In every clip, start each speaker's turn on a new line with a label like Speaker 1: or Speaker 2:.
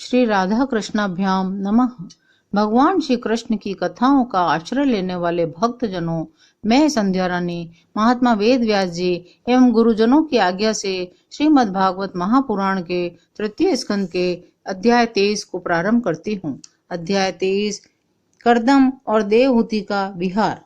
Speaker 1: श्री राधा कृष्णाभ्याम नमः। भगवान श्री कृष्ण की कथाओं का आश्रय लेने वाले भक्त जनों, मैं संध्या रानी महात्मा वेद व्यास जी एवं गुरुजनों की आज्ञा से श्रीमद् भागवत महापुराण के तृतीय स्कंद के अध्याय 23 को प्रारंभ करती हूँ। अध्याय 23 कर्दम और देवहूति का विहार।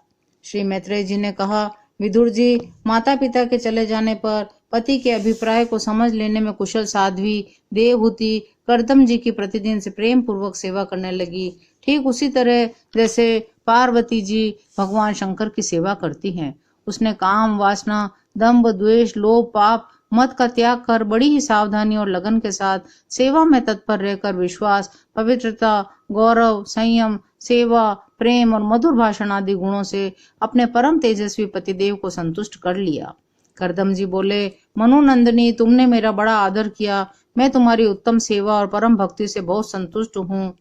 Speaker 1: श्री मैत्रेय जी ने कहा, विदुर जी, माता पिता के चले जाने पर पति के अभिप्राय को समझ लेने में कुशल साध्वी देवहूति कर्दम जी की प्रतिदिन से प्रेम पूर्वक सेवा करने लगी। ठीक उसी तरह जैसे पार्वती जी भगवान शंकर की सेवा करती हैं। उसने काम, वासना, दंभ, द्वेष, लोभ, पाप, मत का त्याग कर बड़ी ही सावधानी और लगन के साथ सेवा में तत्पर रहकर विश्वास, पवित्रता, गौरव, संयम, सेवा, प्रेम और मधुर भाषण आदि गुणों से अपने परम तेजस्वी पतिदेव को संतुष्ट कर लिया। कर्दम जी बोले, मनुनंदिनी, तुमने मेरा बड़ा आदर किया। मैं तुम्हारी उत्तम सेवा और परम भक्ति से बहुत संतुष्ट हूँ।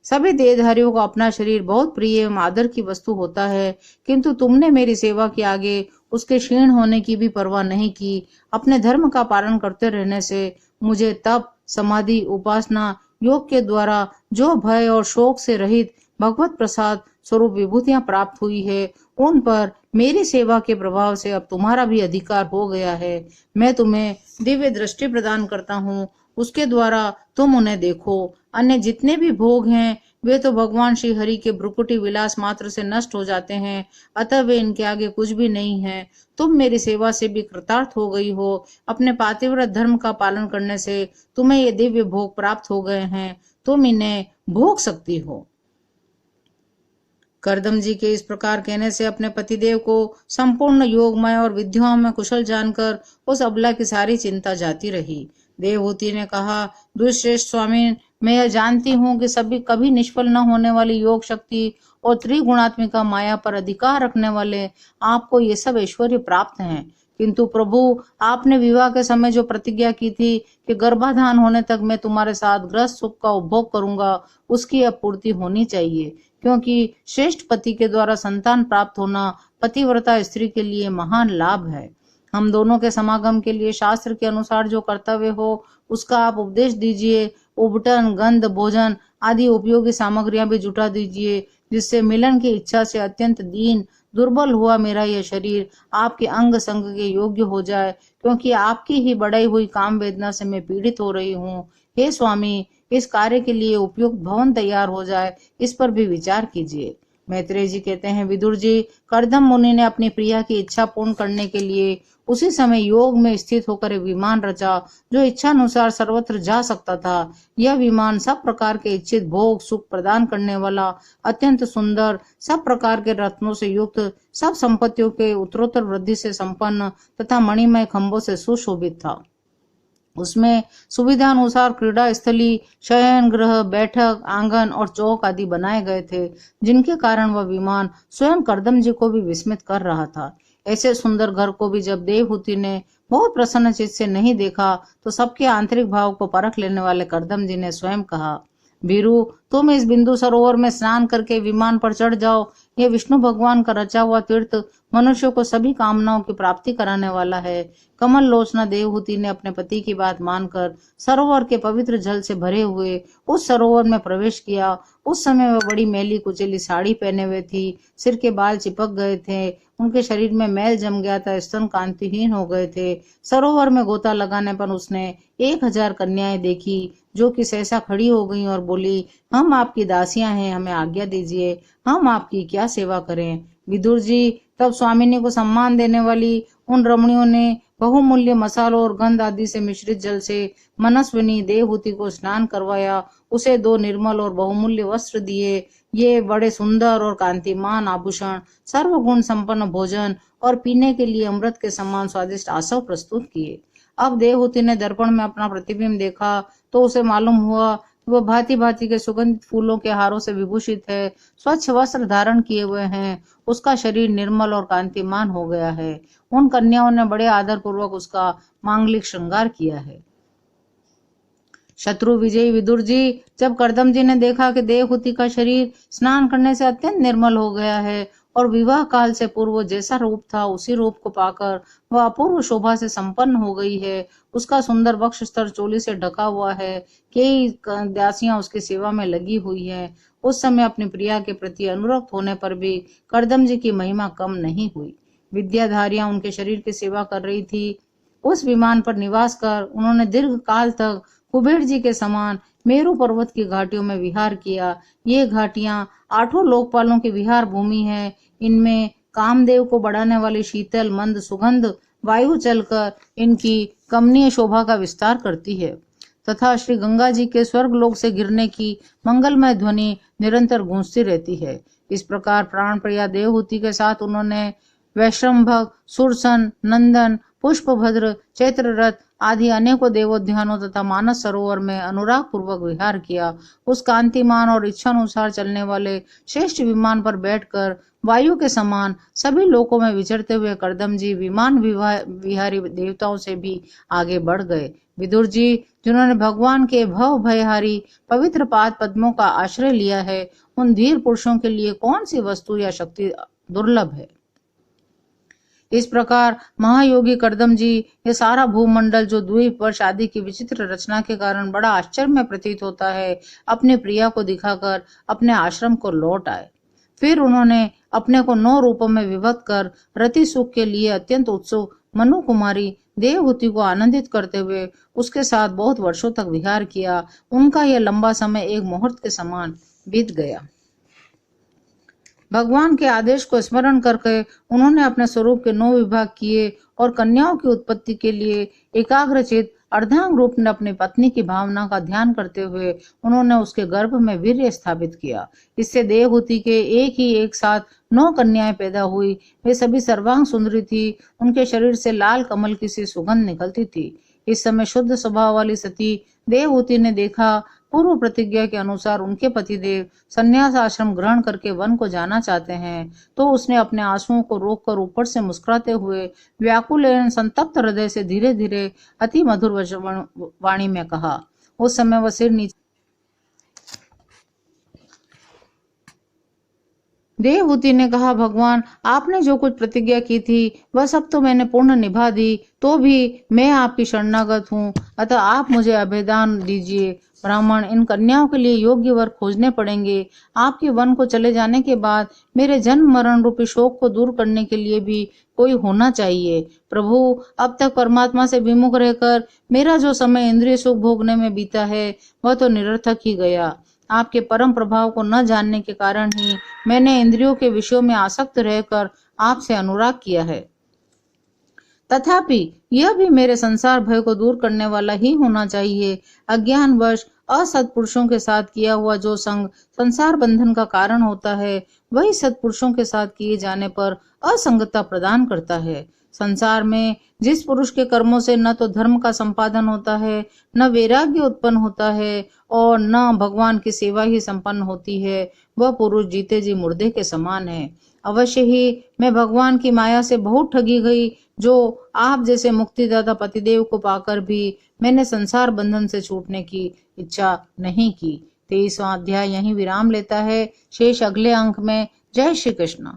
Speaker 1: सभी देहधारियों का अपना शरीर बहुत प्रिय एवं आदर की वस्तु होता है, किंतु तुमने मेरी सेवा के आगे उसके क्षीण होने की भी परवाह नहीं की। अपने धर्म का पालन करते रहने से मुझे तप, समाधि, उपासना, योग के द्वारा जो भय और शोक से रहित भगवत प्रसाद स्वरूप विभूतियां प्राप्त हुई है, उन पर मेरी सेवा के प्रभाव से अब तुम्हारा भी अधिकार हो गया है। मैं तुम्हें दिव्य दृष्टि प्रदान करता हूँ, उसके द्वारा तुम उन्हें देखो। अन्य जितने भी भोग हैं वे तो भगवान श्री हरि के भ्रुकुटी विलास मात्र से नष्ट हो जाते हैं, अतः वे इनके आगे कुछ भी नहीं है। तुम मेरी सेवा से भी कृतार्थ हो गई हो। अपने पातिव्रत धर्म का पालन करने से तुम्हें ये दिव्य भोग प्राप्त हो गए हैं, तुम इन्हें भोग सकती हो। कर्दम जी के इस प्रकार कहने से अपने पतिदेव को संपूर्ण योगमय और विद्याओं में कुशल जानकर उस अबला की सारी चिंता जाती रही। देवहूति ने कहा, दुष्श्रेष्ठ स्वामी, मैं यह जानती हूँ कि सभी कभी निष्फल न होने वाली योग शक्ति और त्रिगुणात्मिका माया पर अधिकार रखने वाले आपको ये सब ऐश्वर्य प्राप्त हैं, किंतु प्रभु, आपने विवाह के समय जो प्रतिज्ञा की थी कि गर्भाधान होने तक मैं तुम्हारे साथ गृहस्थ सुख का उपभोग करूंगा, उसकी अब पूर्ति होनी चाहिए, क्योंकि श्रेष्ठ पति के द्वारा संतान प्राप्त होना पतिव्रता स्त्री के लिए महान लाभ है। हम दोनों के समागम के लिए शास्त्र के अनुसार जो कर्तव्य हो उसका आप उपदेश दीजिए। उबटन, गंध, भोजन आदि उपयोगी सामग्रियां भी जुटा दीजिए, जिससे मिलन की इच्छा से अत्यंत दीन दुर्बल हुआ मेरा यह शरीर आपके अंग संग के योग्य हो जाए, क्योंकि आपकी ही बढ़ाई हुई काम वेदना से मैं पीड़ित हो रही हूँ। हे स्वामी, इस कार्य के लिए उपयुक्त भवन तैयार हो जाए, इस पर भी विचार कीजिए। मैत्रेय जी कहते हैं, विदुर जी, कर्दम मुनि ने अपनी प्रिया की इच्छा पूर्ण करने के लिए उसी समय योग में स्थित होकर एक विमान रचा, जो इच्छानुसार सर्वत्र जा सकता था। यह विमान सब प्रकार के इच्छित भोग सुख प्रदान करने वाला, अत्यंत सुंदर, सब प्रकार के रत्नों से युक्त, सब संपत्तियों के उत्तरोत्तर वृद्धि से संपन्न तथा मणिमय खंभों से सुशोभित था। उसमें सुविधा अनुसार क्रीड़ा स्थली, शयन गृह, बैठक, आंगन और चौक आदि बनाए गए थे, जिनके कारण वह विमान स्वयं कर्दम जी को भी विस्मित कर रहा था। ऐसे सुंदर घर को भी जब देवहूति ने बहुत प्रसन्न चित्त से नहीं देखा, तो सबके आंतरिक भाव को परख लेने वाले कर्दम जी ने स्वयं कहा, बीरू, तुम इस बिंदु सरोवर में स्नान करके विमान पर चढ़ जाओ। यह विष्णु भगवान का रचा हुआ तीर्थ मनुष्य को सभी कामनाओं की प्राप्ति कराने वाला है। कमल लोचना देवहूति ने अपने पति की बात मानकर सरोवर के पवित्र जल से भरे हुए उस सरोवर में प्रवेश किया। उस समय वह बड़ी मैली कुचेली साड़ी पहने हुए थी, सिर के बाल चिपक गए थे, उनके शरीर में मैल जम गया था, स्तन कांतिहीन हो गए थे। सरोवर में गोता लगाने पर उसने 1000 कन्याएं देखी, जो कि सहसा खड़ी हो गईं और बोली, हम आपकी दासियां हैं, हमें आज्ञा दीजिए, हम आपकी क्या सेवा करें। विदुर जी, तब स्वामिनी को सम्मान देने वाली उन रमणियों ने बहुमूल्य मसालों और गंध आदि से मिश्रित जल से मनस्विनी देवहूति को स्नान करवाया, उसे 2 निर्मल और बहुमूल्य वस्त्र दिए। ये बड़े सुंदर और कांतिमान आभूषण, सर्वगुण संपन्न भोजन और पीने के लिए अमृत के समान स्वादिष्ट आसव प्रस्तुत किए। अब देवहूति ने दर्पण में अपना प्रतिबिंब देखा तो उसे मालूम हुआ वह भांति भांति के सुगंधित फूलों के हारों से विभूषित है, स्वच्छ वस्त्र धारण किए हुए हैं, उसका शरीर निर्मल और कांतिमान हो गया है। उन कन्याओं ने बड़े आदर पूर्वक उसका मांगलिक श्रृंगार किया है। शत्रु विजयी विदुर जी, जब कर्दम जी ने देखा कि देवहूति का शरीर स्नान करने से अत्यंत निर्मल हो गया है और विवाह काल से पूर्व जैसा रूप था उसी रूप को पाकर वह अपूर्व शोभा से संपन्न हो गई है। उसका सुंदर वक्ष स्तर चोली से ढका हुआ है। कई दासियां उसकी सेवा में लगी हुई है। उस समय अपनी प्रिया के प्रति अनुरक्त होने पर भी करदम जी की महिमा कम नहीं हुई। विद्याधारियां उनके शरीर की सेवा कर रही थी। उस विमान पर निवास कर उन्होंने दीर्घ काल तक कुबेर जी के समान मेरू पर्वत की घाटियों में विहार किया। ये घाटियां 8 लोकपालों की विहार भूमि है। इनमें कामदेव को बढ़ाने वाली शीतल मंद सुगंध वायु चलकर इनकी कमनीय शोभा का विस्तार करती है तथा श्री गंगा जी के स्वर्ग लोक से गिरने की मंगलमय ध्वनि निरंतर गूंजती रहती है। इस प्रकार प्राण प्रिया देवहूति के साथ उन्होंने वैश्रम्भक, सुरसन, नंदन, पुष्पभद्र, चैत्ररथ आदि अनेकों देवोद्यानों तथा मानस सरोवर में अनुराग पूर्वक विहार किया। उस कांतिमान और इच्छानुसार चलने वाले श्रेष्ठ विमान पर बैठकर वायु के समान सभी लोकों में विचरते हुए करदम जी विमान विहारी देवताओं से भी आगे बढ़ गए। विदुर जी, जिन्होंने भगवान के भव भयहारी पवित्र पाद पद्मों का आश्रय लिया है, उन धीर पुरुषों के लिए कौन सी वस्तु या शक्ति दुर्लभ है। इस प्रकार महायोगी करदम जी ये सारा भूमंडल जो द्वीप पर शादी की विचित्र रचना के कारण बड़ा आश्चर्य में प्रतीत होता है, अपने प्रिया को दिखाकर अपने आश्रम को लौट आए। फिर उन्होंने अपने को 9 रूपों में विभक्त कर रति सुख के लिए अत्यंत उत्सुक मनु कुमारी देवहूति को आनंदित करते हुए उसके साथ बहुत वर्षों तक विहार किया। उनका यह लंबा समय एक मुहूर्त के समान बीत गया। भगवान के आदेश को स्मरण करके उन्होंने अपने स्वरूप के 9 विभाग किए और कन्याओं की उत्पत्ति के लिए एकाग्रचित अर्धांग रूप में अपनी पत्नी की भावना का ध्यान करते हुए उन्होंने उसके गर्भ में वीर्य स्थापित किया। इससे देवहूति के एक साथ 9 कन्याएं पैदा हुई। वे सभी सर्वांग सुंदरी थी। उनके शरीर से लाल कमल की सी सुगंध निकलती थी। इस समय शुद्ध स्वभाव वाली सती देवहूति ने देखा पूर्व प्रतिज्ञा के अनुसार उनके पतिदेव संन्यास आश्रम ग्रहण करके वन को जाना चाहते हैं, तो उसने अपने आंसुओं को रोककर ऊपर से मुस्कुराते हुए व्याकुल एवं संतप्त हृदय से धीरे धीरे अति मधुर वाणी में कहा। उस समय वह सिर नीचे देवहूति ने कहा, भगवान, आपने जो कुछ प्रतिज्ञा की थी वह सब तो मैंने पूर्ण निभा दी, तो भी मैं आपकी शरणागत हूँ, अतः आप मुझे अभयदान दीजिए। ब्राह्मण, इन कन्याओं के लिए योग्य वर खोजने पड़ेंगे। आपके वन को चले जाने के बाद मेरे जन्म मरण रूपी शोक को दूर करने के लिए भी कोई होना चाहिए। प्रभु, अब तक परमात्मा से विमुख रहकर मेरा जो समय इंद्रिय सुख भोगने में बीता है वह तो निरर्थक ही गया। आपके परम प्रभाव को न जानने के कारण ही मैंने इंद्रियों के विषयों में आसक्त रहकर आपसे अनुराग किया है। तथापि यह भी मेरे संसार भय को दूर करने वाला ही होना चाहिए। अज्ञानवश असत्पुरुषों के साथ किया हुआ जो संग संसार बंधन का कारण होता है, वही सत्पुरुषों के साथ किए जाने पर असंगता प्रदान करता है। संसार में जिस पुरुष के कर्मों से न तो धर्म का संपादन होता है, न वैराग्य उत्पन्न होता है और न भगवान की सेवा ही संपन्न होती है, वह पुरुष जीते जी मुर्दे के समान है। अवश्य ही मैं भगवान की माया से बहुत ठगी गई, जो आप जैसे मुक्तिदाता पतिदेव को पाकर भी मैंने संसार बंधन से छूटने की इच्छा नहीं की। 23वां अध्याय यहीं विराम लेता है। शेष अगले अंक में। जय श्री कृष्ण।